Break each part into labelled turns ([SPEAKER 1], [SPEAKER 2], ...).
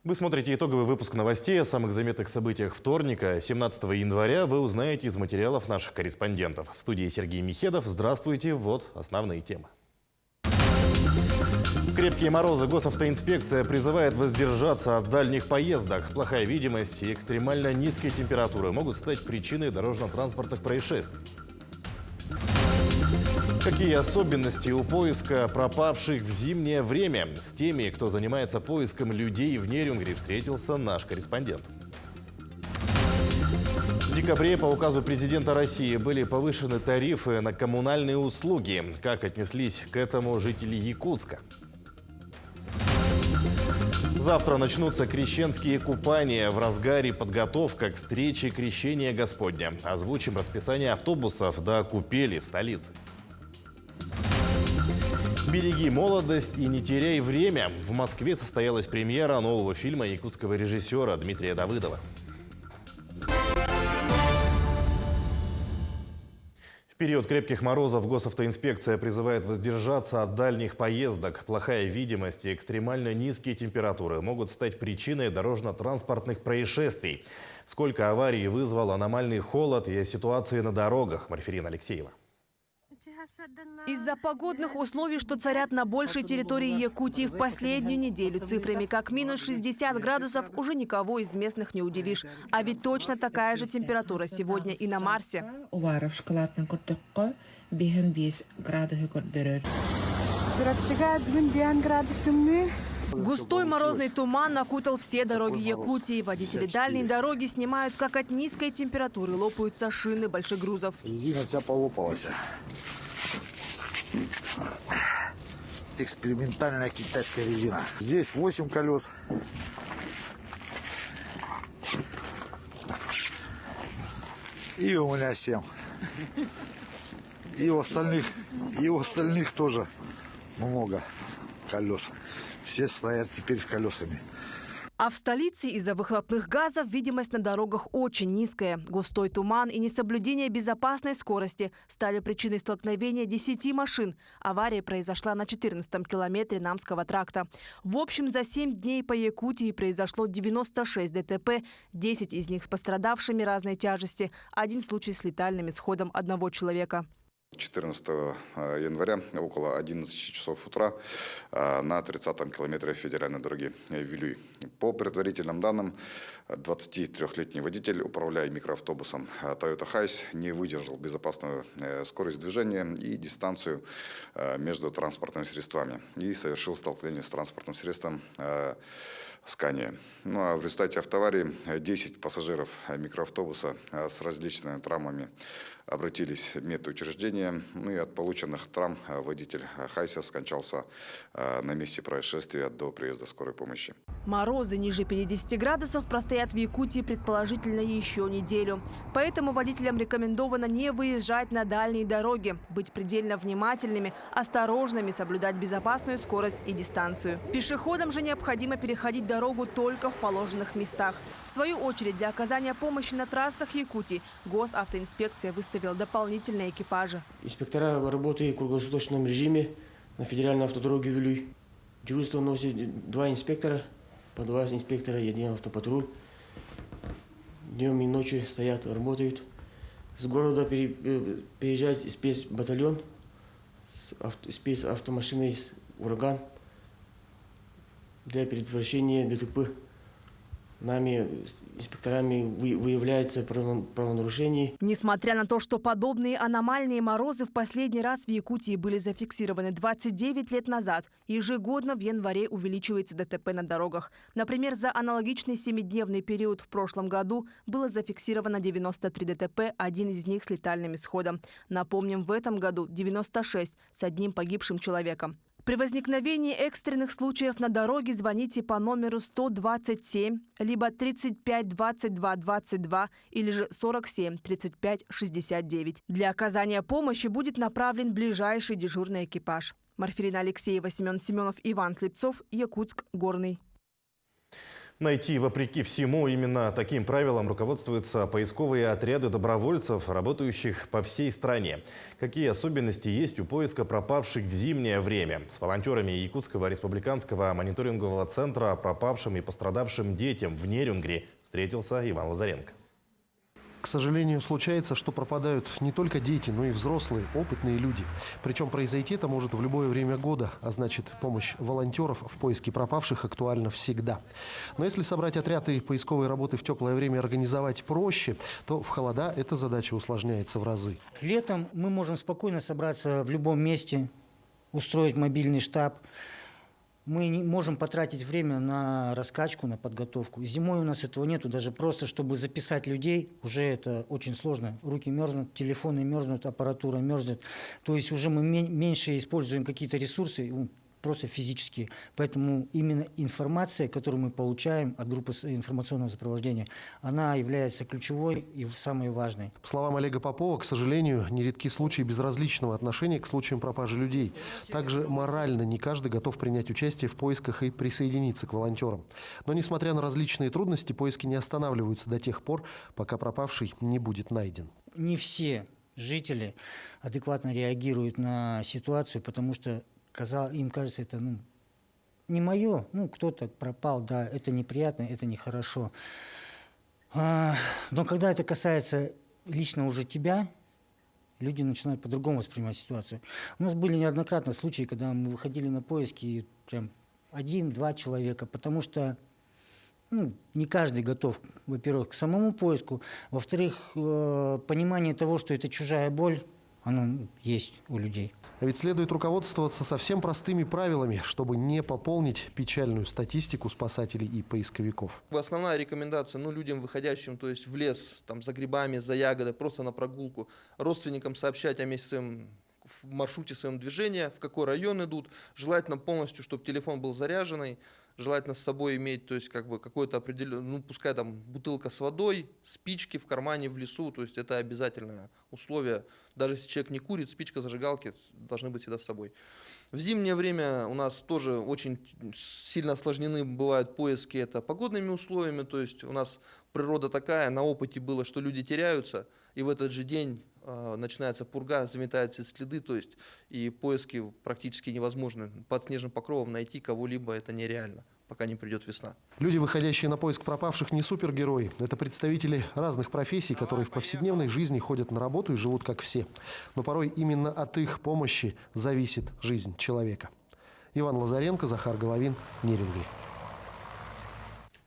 [SPEAKER 1] Вы смотрите итоговый выпуск новостей о самых заметных событиях вторника. 17 января вы узнаете из материалов наших корреспондентов. В студии Сергей Михедов. Здравствуйте. Вот основные темы. В крепкие морозы госавтоинспекция призывает воздержаться от дальних поездок. Плохая видимость и экстремально низкие температуры могут стать причиной дорожно-транспортных происшествий. Какие особенности у поиска пропавших в зимнее время? С теми, кто занимается поиском людей в Нерюнгри, встретился наш корреспондент. В декабре по указу президента России были повышены тарифы на коммунальные услуги. Как отнеслись к этому жители Якутска? Завтра начнутся крещенские купания. В разгаре подготовка к встрече Крещения Господня. Озвучим расписание автобусов до купели в столице. «Береги молодость и не теряй время». В Москве состоялась премьера нового фильма якутского режиссера Дмитрия Давыдова. В период крепких морозов госавтоинспекция призывает воздержаться от дальних поездок. Плохая видимость и экстремально низкие температуры могут стать причиной дорожно-транспортных происшествий. Сколько аварий вызвал аномальный холод и ситуации на дорогах. Марфирина Алексеева.
[SPEAKER 2] Из-за погодных условий, что царят на большей территории Якутии в последнюю неделю, цифрами как минус 60 градусов, уже никого из местных не удивишь. А ведь точно такая же температура сегодня и на Марсе. Густой морозный туман окутал все дороги Якутии. Водители дальней дороги снимают, как от низкой температуры лопаются шины больших грузов.
[SPEAKER 3] Резина вся полопалась. Экспериментальная китайская резина. Здесь 8 колес. И у меня 7. И у остальных тоже много колес. Все стоят теперь с колесами.
[SPEAKER 2] А в столице из-за выхлопных газов видимость на дорогах очень низкая. Густой туман и несоблюдение безопасной скорости стали причиной столкновения 10 машин. Авария произошла на 14-м километре Намского тракта. В общем, за 7 дней по Якутии произошло 96 ДТП, 10 из них с пострадавшими разной тяжести, 1 случай с летальным исходом одного человека.
[SPEAKER 4] 14 января около 11 часов утра на 30-м километре федеральной дороги Вилюй. По предварительным данным, 23-летний водитель, управляя микроавтобусом Toyota Hiace, не выдержал безопасную скорость движения и дистанцию между транспортными средствами и совершил столкновение с транспортным средством Scania. Ну а в результате автоаварии 10 пассажиров микроавтобуса с различными травмами обратились в медучреждение. Ну и от полученных травм водитель Hiace скончался на месте происшествия до приезда скорой помощи.
[SPEAKER 2] Морозы ниже 50 градусов простоят в Якутии предположительно еще неделю. Поэтому водителям рекомендовано не выезжать на дальние дороги, быть предельно внимательными, осторожными, соблюдать безопасную скорость и дистанцию. Пешеходам же необходимо переходить дорогу только в положенных местах. В свою очередь, для оказания помощи на трассах Якутии госавтоинспекция выставила дополнительные экипажи.
[SPEAKER 5] Инспектора работают в круглосуточном режиме на федеральной автодороге Вилюй. Дежурство носит 2 инспектора, по 2 инспектора и 1 автопатруль. Днем и ночью стоят, работают. С города переезжает спецбатальон, спецавтомашиной «Ураган» для предотвращения ДТП. Нами, инспекторами, выявляется правонарушений.
[SPEAKER 2] Несмотря на то, что подобные аномальные морозы в последний раз в Якутии были зафиксированы 29 лет назад, ежегодно в январе увеличивается ДТП на дорогах. Например, за аналогичный 7-дневный период в прошлом году было зафиксировано 93 ДТП, 1 из них с летальным исходом. Напомним, в этом году 96 с 1 погибшим человеком. При возникновении экстренных случаев на дороге звоните по номеру 127, либо 35 22 22 или же 47 35 69. Для оказания помощи будет направлен ближайший дежурный экипаж. Марфирина Алексеева, Семен Семенов, Иван Слепцов, Якутск, Горный.
[SPEAKER 1] Найти вопреки всему, именно таким правилам руководствуются поисковые отряды добровольцев, работающих по всей стране. Какие особенности есть у поиска пропавших в зимнее время? С волонтерами Якутского республиканского мониторингового центра пропавшим и пострадавшим детям в Нерюнгри встретился Иван Лазаренко.
[SPEAKER 6] К сожалению, случается, что пропадают не только дети, но и взрослые, опытные люди. Причем произойти это может в любое время года, а значит, помощь волонтеров в поиске пропавших актуальна всегда. Но если собрать отряд и поисковые работы в теплое время организовать проще, то в холода эта задача усложняется в разы.
[SPEAKER 7] Летом мы можем спокойно собраться в любом месте, устроить мобильный штаб. Мы не можем потратить время на раскачку, на подготовку. Зимой у нас этого нету. Даже просто, чтобы записать людей, уже это очень сложно. Руки мерзнут, телефоны мерзнут, аппаратура мерзнет. То есть уже мы меньше используем какие-то ресурсы, просто физические. Поэтому именно информация, которую мы получаем от группы информационного сопровождения, она является ключевой и самой важной.
[SPEAKER 6] По словам Олега Попова, к сожалению, нередки случаи безразличного отношения к случаям пропажи людей. Также морально не каждый готов принять участие в поисках и присоединиться к волонтерам. Но несмотря на различные трудности, поиски не останавливаются до тех пор, пока пропавший не будет найден.
[SPEAKER 7] Не все жители адекватно реагируют на ситуацию, потому что им кажется, это не мое, кто-то пропал, да, это неприятно, это нехорошо. Но когда это касается лично уже тебя, люди начинают по-другому воспринимать ситуацию. У нас были неоднократно случаи, когда мы выходили на поиски, и прям 1-2 человека, потому что не каждый готов, во-первых, к самому поиску, во-вторых, понимание того, что это чужая боль, оно есть у людей.
[SPEAKER 6] А ведь следует руководствоваться совсем простыми правилами, чтобы не пополнить печальную статистику спасателей и поисковиков.
[SPEAKER 8] Основная рекомендация людям, выходящим в лес за грибами, за ягодой, просто на прогулку, родственникам сообщать о месте в маршруте своего движения, в какой район идут. Желательно полностью, чтобы телефон был заряженный. Желательно с собой иметь, какой-то определенный, пускай бутылка с водой, спички в кармане в лесу, то есть это обязательное условие. Даже если человек не курит, спичка, зажигалки должны быть всегда с собой. В зимнее время у нас тоже очень сильно осложнены бывают поиски это погодными условиями, то есть у нас природа такая, на опыте было, что люди теряются, и в этот же день начинается пурга, заметаются следы, то есть и поиски практически невозможны. Под снежным покровом найти кого-либо это нереально, пока не придет весна.
[SPEAKER 6] Люди, выходящие на поиск пропавших, не супергерои. Это представители разных профессий, которые в повседневной жизни ходят на работу и живут как все. Но порой именно от их помощи зависит жизнь человека. Иван Лазаренко, Захар Головин, Нерюнгри.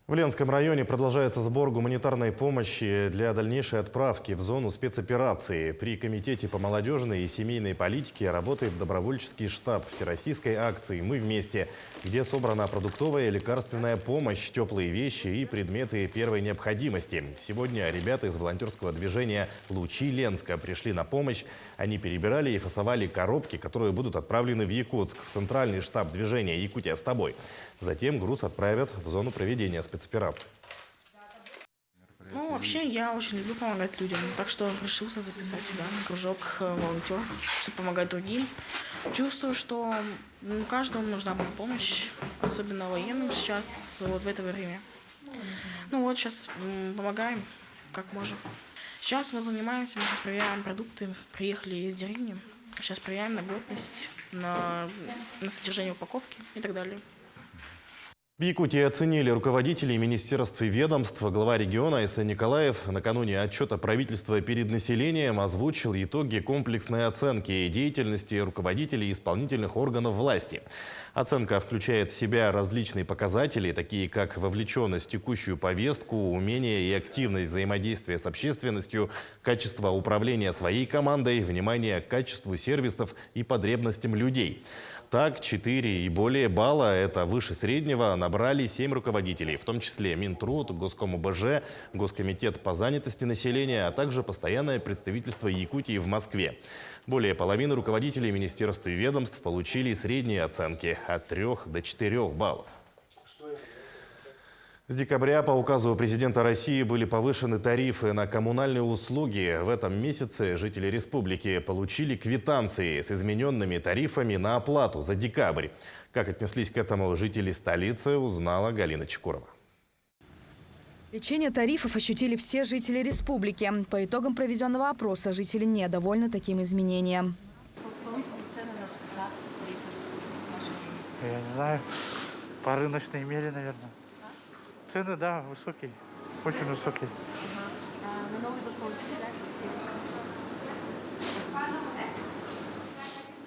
[SPEAKER 1] В Ленском районе продолжается сбор гуманитарной помощи для дальнейшей отправки в зону спецоперации. При Комитете по молодежной и семейной политике работает добровольческий штаб всероссийской акции «Мы вместе», где собрана продуктовая и лекарственная помощь, теплые вещи и предметы первой необходимости. Сегодня ребята из волонтерского движения «Лучи Ленска» пришли на помощь. Они перебирали и фасовали коробки, которые будут отправлены в Якутск, в центральный штаб движения «Якутия с тобой». Затем груз отправят в зону проведения спецоперации.
[SPEAKER 9] Вообще, я очень люблю помогать людям, так что решился записать сюда кружок волонтеров, чтобы помогать другим. Чувствую, что каждому нужна была помощь, особенно военным сейчас, в это время. Сейчас помогаем, как можем. Сейчас мы занимаемся, мы сейчас проверяем продукты, приехали из деревни, сейчас проверяем на годность, на содержание упаковки и так далее.
[SPEAKER 1] В Якутии оценили руководителей министерств и ведомств. Глава региона Айсен Николаев накануне отчета правительства перед населением озвучил итоги комплексной оценки деятельности руководителей исполнительных органов власти. Оценка включает в себя различные показатели, такие как вовлеченность в текущую повестку, умение и активность взаимодействия с общественностью, качество управления своей командой, внимание к качеству сервисов и потребностям людей. Так, 4 и более балла, это выше среднего, набрали 7 руководителей, в том числе Минтруд, Госком-ОБЖ, Госкомитет по занятости населения, а также постоянное представительство Якутии в Москве. Более половины руководителей министерств и ведомств получили средние оценки от 3 до 4 баллов. С декабря по указу президента России были повышены тарифы на коммунальные услуги. В этом месяце жители республики получили квитанции с измененными тарифами на оплату за декабрь. Как отнеслись к этому жители столицы, узнала Галина Чекурова.
[SPEAKER 2] Увеличение тарифов ощутили все жители республики. По итогам проведенного опроса жители недовольны таким изменением.
[SPEAKER 10] Я не знаю, по рыночной мере, наверное. Цены, да, высокие, очень высокие.
[SPEAKER 11] На Новый год получили,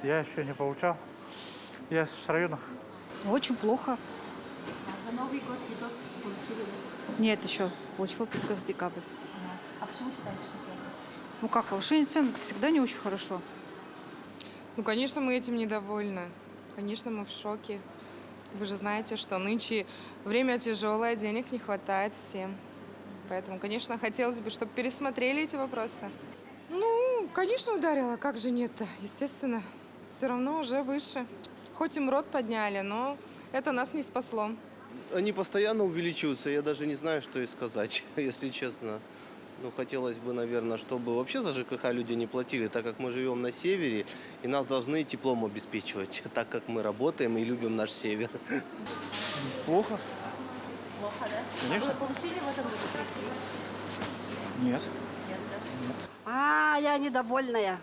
[SPEAKER 11] да?
[SPEAKER 10] Я еще не получал. Я с района.
[SPEAKER 12] Очень плохо.
[SPEAKER 11] За Новый год итог получили, да?
[SPEAKER 12] Нет, еще. Получил только за декабрь.
[SPEAKER 11] А почему считаете, что плохо?
[SPEAKER 12] Ну как, повышение цен всегда не очень хорошо.
[SPEAKER 13] Ну, конечно, мы этим недовольны. Конечно, мы в шоке. Вы же знаете, что нынче время тяжелое, денег не хватает всем. Поэтому, конечно, хотелось бы, чтобы пересмотрели эти вопросы. Ну, конечно, ударило. Как же нет-то? Естественно, все равно уже выше. Хоть и МРОД подняли, но это нас не спасло.
[SPEAKER 14] Они постоянно увеличиваются. Я даже не знаю, что и сказать, если честно. Ну, хотелось бы, наверное, чтобы вообще за ЖКХ люди не платили, так как мы живем на севере, и нас должны теплом обеспечивать, так как мы работаем и любим наш север.
[SPEAKER 10] Плохо?
[SPEAKER 11] Плохо, да?
[SPEAKER 10] Конечно.
[SPEAKER 11] Вы получили в этом году?
[SPEAKER 10] Нет.
[SPEAKER 11] Нет, да?
[SPEAKER 15] Я недовольная.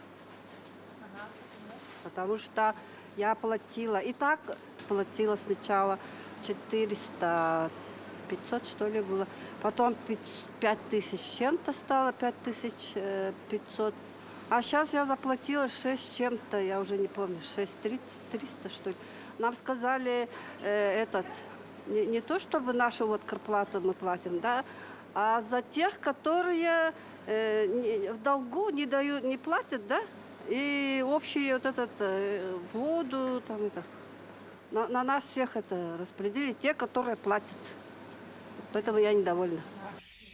[SPEAKER 11] Ага, почему?
[SPEAKER 15] Потому что я платила. И так платила сначала 400, 500 что ли было. Потом 5000 с чем-то стало, 5500. А сейчас я заплатила 6 с чем-то, я уже не помню, 6300 что ли. Нам сказали не то чтобы нашу вот квартплату мы платим, да, а за тех, которые в долгу не дают, не платят, да, и общий вот воду, там это, на нас всех это распределили, те, которые платят. Поэтому я недовольна.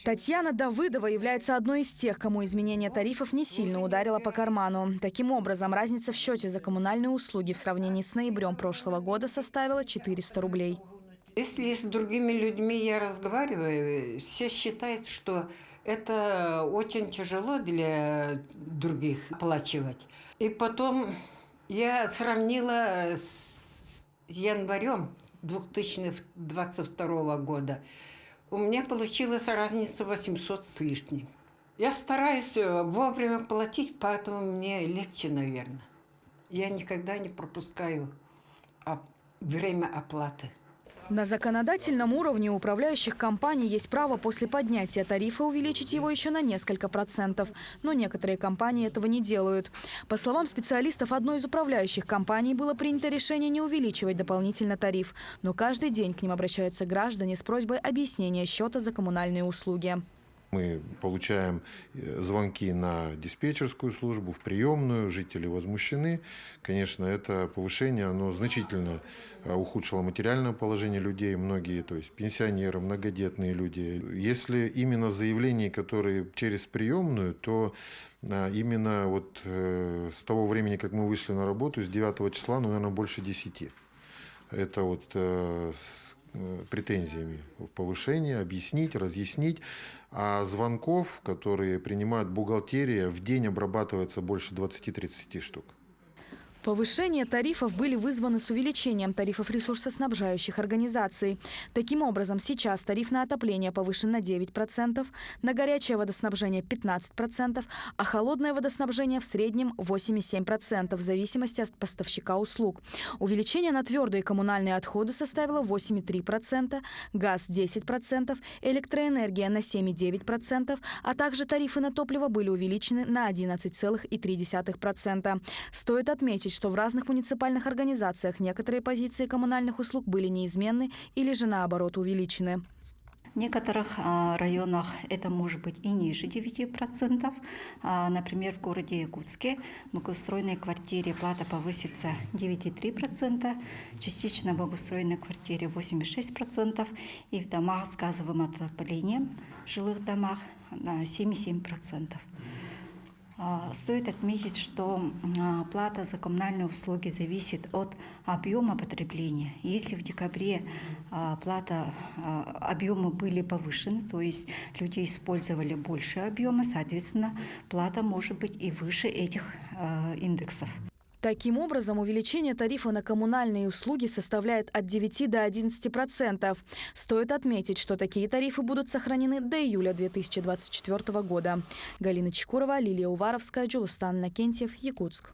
[SPEAKER 2] Татьяна Давыдова является одной из тех, кому изменение тарифов не сильно ударило по карману. Таким образом, разница в счете за коммунальные услуги в сравнении с ноябрем прошлого года составила 400 рублей.
[SPEAKER 16] Если с другими людьми я разговариваю, все считают, что это очень тяжело для других оплачивать. И потом я сравнила с январем 2022 года. У меня получилась разница 800 с лишним. Я стараюсь вовремя платить, поэтому мне легче, наверное. Я никогда не пропускаю время оплаты.
[SPEAKER 2] На законодательном уровне у управляющих компаний есть право после поднятия тарифа увеличить его еще на несколько процентов. Но некоторые компании этого не делают. По словам специалистов одной из управляющих компаний, было принято решение не увеличивать дополнительно тариф. Но каждый день к ним обращаются граждане с просьбой объяснения счета за коммунальные услуги.
[SPEAKER 17] Мы получаем звонки на диспетчерскую службу, в приемную, жители возмущены. Конечно, это повышение, оно значительно ухудшило материальное положение людей, многие, то есть пенсионеры, многодетные люди. Если именно заявления, которые через приемную, то именно вот с того времени, как мы вышли на работу, с 9 числа, наверное, больше 10. Это вот с претензиями в повышении, объяснить, разъяснить. А звонков, которые принимает бухгалтерия, в день обрабатывается больше 20-30 штук.
[SPEAKER 2] Повышение тарифов были вызваны с увеличением тарифов ресурсоснабжающих организаций. Таким образом, сейчас тариф на отопление повышен на 9%, на горячее водоснабжение 15%, а холодное водоснабжение в среднем 8,7% в зависимости от поставщика услуг. Увеличение на твердые коммунальные отходы составило 8,3%, газ 10%, электроэнергия на 7,9%, а также тарифы на топливо были увеличены на 11,3%. Стоит отметить, что в разных муниципальных организациях некоторые позиции коммунальных услуг были неизменны или же наоборот увеличены.
[SPEAKER 18] В некоторых районах это может быть и ниже 9%. Например, в городе Якутске в благоустроенной квартире плата повысится 9,3%, частично в благоустроенной квартире 8,6% и в домах с газовым отоплением, в жилых домах на 7,7%. Стоит отметить, что плата за коммунальные услуги зависит от объема потребления. Если в декабре объемы были повышены, то есть люди использовали больше объема, соответственно, плата может быть и выше этих индексов.
[SPEAKER 2] Таким образом, увеличение тарифа на коммунальные услуги составляет от 9 до 11%. Стоит отметить, что такие тарифы будут сохранены до июля 2024 года. Галина Чекурова, Лилия Уваровская, Джулустан Накентьев, Якутск.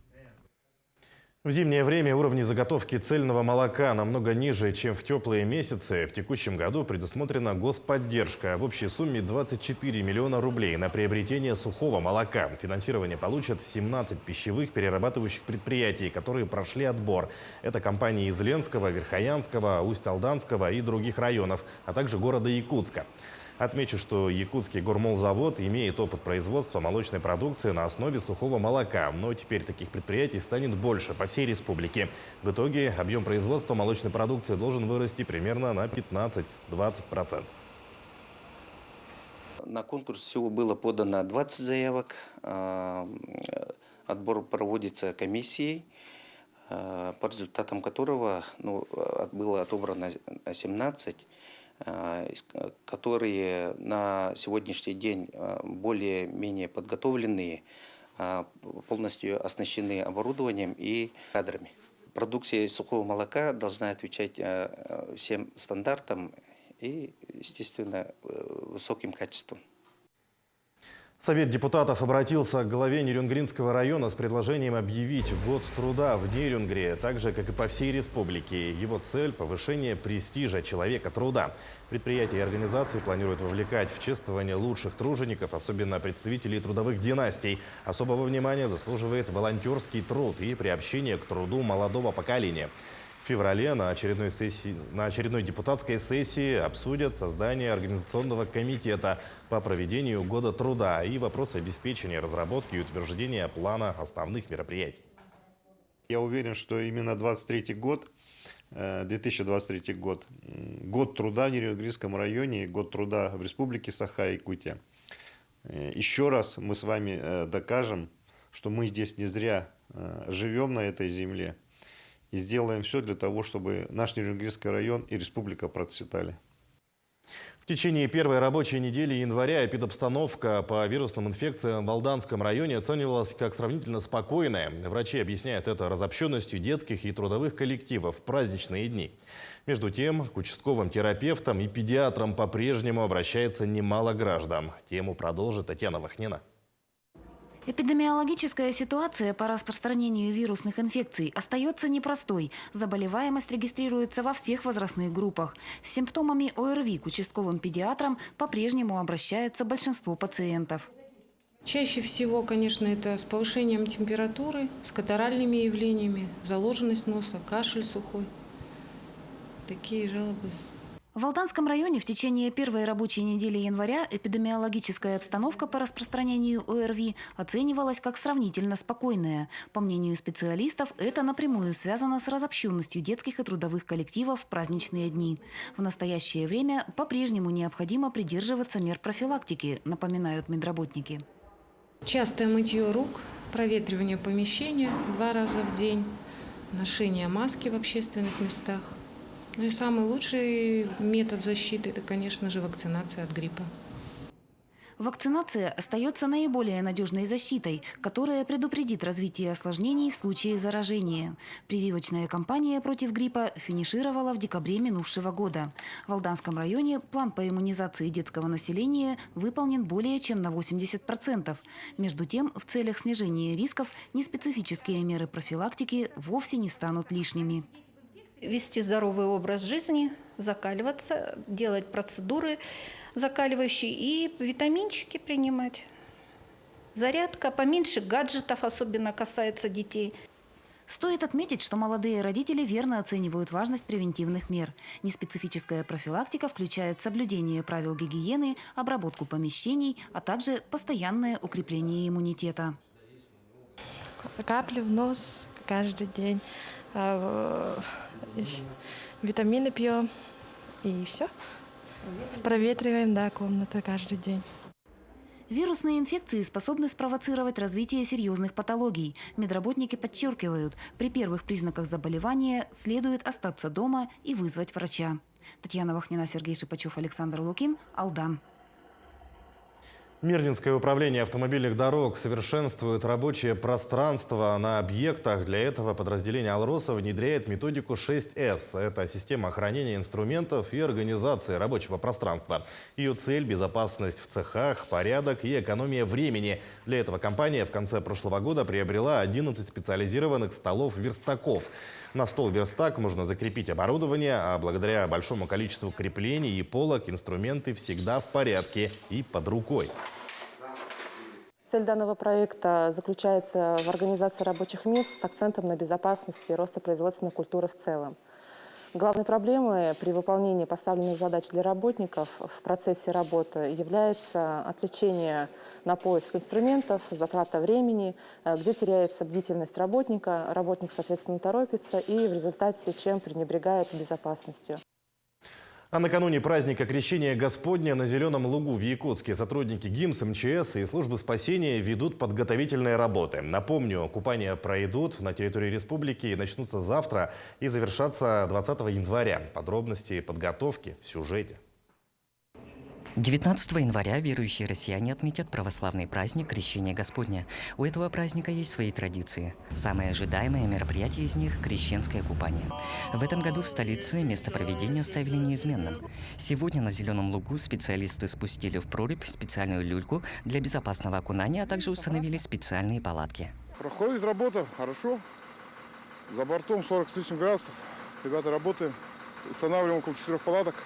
[SPEAKER 1] В зимнее время уровни заготовки цельного молока намного ниже, чем в теплые месяцы. В текущем году предусмотрена господдержка в общей сумме 24 миллиона рублей на приобретение сухого молока. Финансирование получат 17 пищевых перерабатывающих предприятий, которые прошли отбор. Это компании из Ленского, Верхоянского, Усть-Алданского и других районов, а также города Якутска. Отмечу, что Якутский гормолзавод имеет опыт производства молочной продукции на основе сухого молока. Но теперь таких предприятий станет больше по всей республике. В итоге объем производства молочной продукции должен вырасти примерно на 15-20%.
[SPEAKER 19] На конкурс всего было подано 20 заявок. Отбор проводится комиссией, по результатам которого было отобрано 17, которые на сегодняшний день более-менее подготовленные, полностью оснащены оборудованием и кадрами. Продукция сухого молока должна отвечать всем стандартам и, естественно, высоким качеством.
[SPEAKER 1] Совет депутатов обратился к главе Нерюнгринского района с предложением объявить год труда в Нерюнгре, так же, как и по всей республике. Его цель – повышение престижа человека труда. Предприятия и организации планируют вовлекать в чествование лучших тружеников, особенно представителей трудовых династий. Особого внимания заслуживает волонтерский труд и приобщение к труду молодого поколения. В феврале на очередной депутатской сессии обсудят создание организационного комитета по проведению года труда и вопросы обеспечения разработки и утверждения плана основных мероприятий.
[SPEAKER 20] Я уверен, что именно 2023 год, год труда в Нерюнгринском районе, год труда в Республике Саха-Якутия. Еще раз мы с вами докажем, что мы здесь не зря живем на этой земле. И сделаем все для того, чтобы наш Нерюнгринский район и республика процветали.
[SPEAKER 1] В течение первой рабочей недели января эпидобстановка по вирусным инфекциям в Алданском районе оценивалась как сравнительно спокойная. Врачи объясняют это разобщенностью детских и трудовых коллективов в праздничные дни. Между тем, к участковым терапевтам и педиатрам по-прежнему обращается немало граждан. Тему продолжит Татьяна Вахнина.
[SPEAKER 21] Эпидемиологическая ситуация по распространению вирусных инфекций остается непростой. Заболеваемость регистрируется во всех возрастных группах. С симптомами ОРВИ к участковым педиатрам по-прежнему обращается большинство пациентов.
[SPEAKER 22] Чаще всего, конечно, это с повышением температуры, с катаральными явлениями, заложенность носа, кашель сухой. Такие жалобы.
[SPEAKER 21] В Алданском районе в течение первой рабочей недели января эпидемиологическая обстановка по распространению ОРВИ оценивалась как сравнительно спокойная. По мнению специалистов, это напрямую связано с разобщенностью детских и трудовых коллективов в праздничные дни. В настоящее время по-прежнему необходимо придерживаться мер профилактики, напоминают медработники.
[SPEAKER 22] Частое мытье рук, проветривание помещения 2 раза в день, ношение маски в общественных местах. Ну и самый лучший метод защиты – это, конечно же, вакцинация от гриппа.
[SPEAKER 21] Вакцинация остается наиболее надежной защитой, которая предупредит развитие осложнений в случае заражения. Прививочная кампания против гриппа финишировала в декабре минувшего года. В Алданском районе план по иммунизации детского населения выполнен более чем на 80%. Между тем, в целях снижения рисков неспецифические меры профилактики вовсе не станут лишними.
[SPEAKER 23] Вести здоровый образ жизни, закаливаться, делать процедуры закаливающие и витаминчики принимать. Зарядка, поменьше гаджетов, особенно касается детей.
[SPEAKER 21] Стоит отметить, что молодые родители верно оценивают важность превентивных мер. Неспецифическая профилактика включает соблюдение правил гигиены, обработку помещений, а также постоянное укрепление иммунитета.
[SPEAKER 24] Капли в нос каждый день. Витамины пьем и все. Проветриваем, комнату каждый день.
[SPEAKER 21] Вирусные инфекции способны спровоцировать развитие серьезных патологий. Медработники подчеркивают, при первых признаках заболевания следует остаться дома и вызвать врача. Татьяна Вахнина, Сергей Шипачев, Александр Лукин, Алдан.
[SPEAKER 1] Мирнинское управление автомобильных дорог совершенствует рабочее пространство на объектах. Для этого подразделение «Алроса» внедряет методику 6С. Это система хранения инструментов и организации рабочего пространства. Ее цель – безопасность в цехах, порядок и экономия времени. Для этого компания в конце прошлого года приобрела 11 специализированных столов-верстаков. На стол-верстак можно закрепить оборудование, а благодаря большому количеству креплений и полок инструменты всегда в порядке и под рукой.
[SPEAKER 3] Цель данного проекта заключается в организации рабочих мест с акцентом на безопасности и роста производственной культуры в целом. Главной проблемой при выполнении поставленных задач для работников в процессе работы является отвлечение на поиск инструментов, затрата времени, где теряется бдительность работника, работник, соответственно, торопится и в результате чем пренебрегает безопасностью.
[SPEAKER 1] А накануне праздника Крещения Господня на Зеленом лугу в Якутске сотрудники ГИМС, МЧС и службы спасения ведут подготовительные работы. Напомню, купания пройдут на территории республики и начнутся завтра и завершатся 20 января. Подробности подготовки в сюжете.
[SPEAKER 4] 19 января верующие россияне отметят православный праздник Крещения Господня. У этого праздника есть свои традиции. Самое ожидаемое мероприятие из них – крещенское купание. В этом году в столице место проведения оставили неизменным. Сегодня на Зеленом лугу специалисты спустили в прорубь специальную люльку для безопасного окунания, а также установили специальные палатки.
[SPEAKER 5] Проходит работа хорошо. За бортом 40 с лишним градусов. Ребята работаем. Устанавливаем около 4 палаток.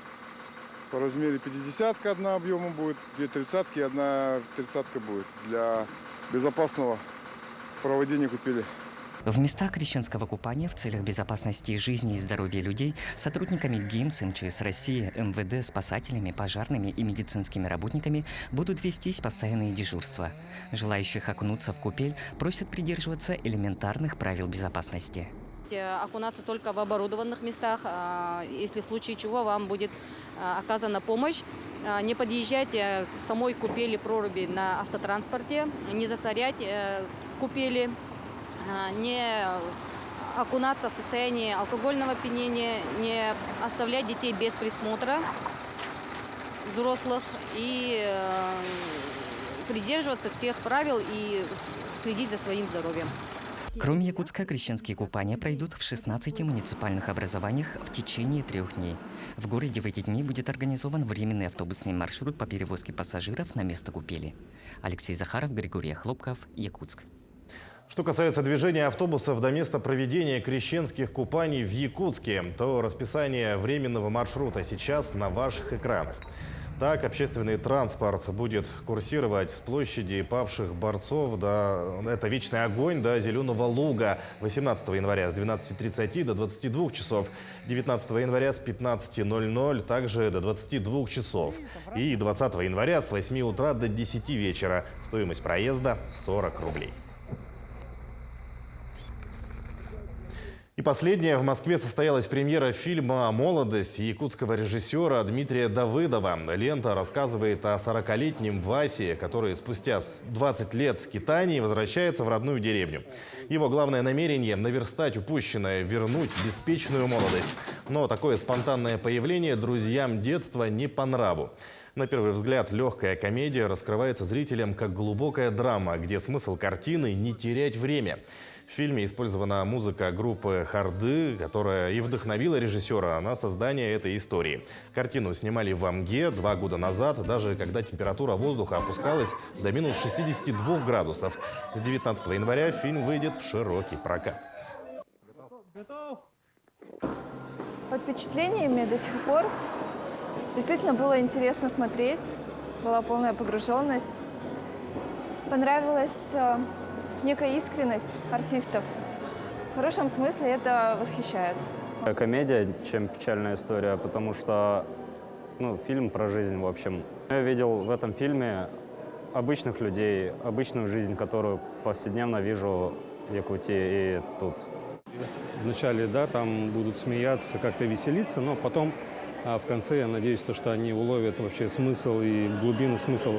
[SPEAKER 5] По размеру 50-ка одна объема будет, 2 30-ки и 1 30-ка будет для безопасного проведения купели.
[SPEAKER 4] В местах крещенского купания в целях безопасности жизни и здоровья людей сотрудниками ГИМС, МЧС России, МВД, спасателями, пожарными и медицинскими работниками будут вестись постоянные дежурства. Желающих окунуться в купель просят придерживаться элементарных правил безопасности.
[SPEAKER 7] Окунаться только в оборудованных местах, если в случае чего вам будет оказана помощь. Не подъезжать к самой купели проруби на автотранспорте, не засорять купели, не окунаться в состоянии алкогольного опьянения, не оставлять детей без присмотра взрослых и придерживаться всех правил и следить за своим здоровьем.
[SPEAKER 4] Кроме Якутска, крещенские купания пройдут в 16 муниципальных образованиях в течение 3 дней. В городе в эти дни будет организован временный автобусный маршрут по перевозке пассажиров на место купели. Алексей Захаров, Григорий Хлопков, Якутск.
[SPEAKER 1] Что касается движения автобусов до места проведения крещенских купаний в Якутске, то расписание временного маршрута сейчас на ваших экранах. Так, общественный транспорт будет курсировать с площади павших борцов, это Вечный огонь, до Зеленого луга 18 января с 12:30 до 22 часов, 19 января с 15:00 также до 22 часов и 20 января с 8 утра до 10 вечера. Стоимость проезда 40 рублей. И последнее. В Москве состоялась премьера фильма «Молодость» якутского режиссера Дмитрия Давыдова. Лента рассказывает о 40-летнем Васе, который спустя 20 лет скитаний возвращается в родную деревню. Его главное намерение – наверстать упущенное, вернуть беспечную молодость. Но такое спонтанное появление друзьям детства не по нраву. На первый взгляд, легкая комедия раскрывается зрителям как глубокая драма, где смысл картины – не терять время. В фильме использована музыка группы «Харды», которая и вдохновила режиссера на создание этой истории. Картину снимали в Амге 2 года назад, даже когда температура воздуха опускалась до минус 62 градусов. С 19 января фильм выйдет в широкий прокат.
[SPEAKER 25] Под впечатлениями до сих пор действительно было интересно смотреть, была полная погруженность. Понравилась некая искренность артистов. В хорошем смысле это восхищает.
[SPEAKER 26] Комедия, чем печальная история, потому что фильм про жизнь, в общем. Я видел в этом фильме обычных людей, обычную жизнь, которую повседневно вижу в Якутии и тут.
[SPEAKER 27] Вначале, там будут смеяться, как-то веселиться, но потом в конце, я надеюсь, что они уловят вообще смысл и глубинный смысл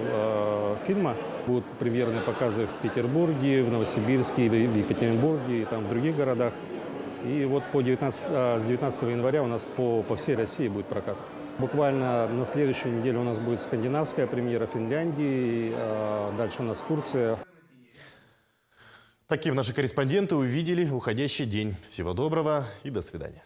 [SPEAKER 27] фильма. Будут премьерные показы в Петербурге, в Новосибирске, в Екатеринбурге и в других городах. И вот с 19 января у нас по всей России будет прокат. Буквально на следующей неделе у нас будет скандинавская премьера Финляндии, дальше у нас Турция.
[SPEAKER 1] Таким наши корреспонденты увидели уходящий день. Всего доброго и до свидания.